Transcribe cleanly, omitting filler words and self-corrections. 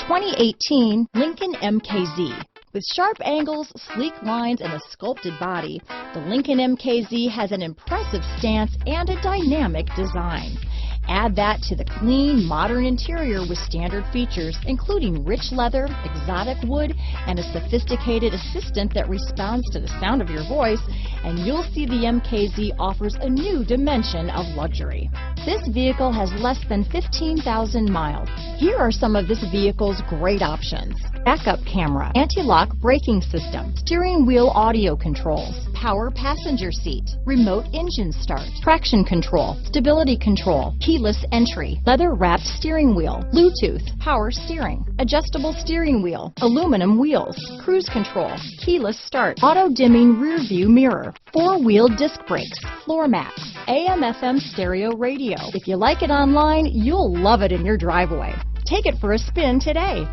2018 Lincoln MKZ. With sharp angles, sleek lines, and a sculpted body, the Lincoln MKZ has an impressive stance and a dynamic design. Add that to the clean, modern interior with standard features, including rich leather, exotic wood, and a sophisticated assistant that responds to the sound of your voice, and you'll see the MKZ offers a new dimension of luxury. This vehicle has less than 15,000 miles. Here are some of this vehicle's great options: backup camera, anti-lock braking system, steering wheel audio controls, power passenger seat, remote engine start, traction control, stability control, keyless entry, leather-wrapped steering wheel, Bluetooth, power steering, adjustable steering wheel, aluminum wheels, cruise control, keyless start, auto-dimming rear view mirror, four-wheel disc brakes, floor mats, AM/FM stereo radio. If you like it online, you'll love it in your driveway. Take it for a spin today.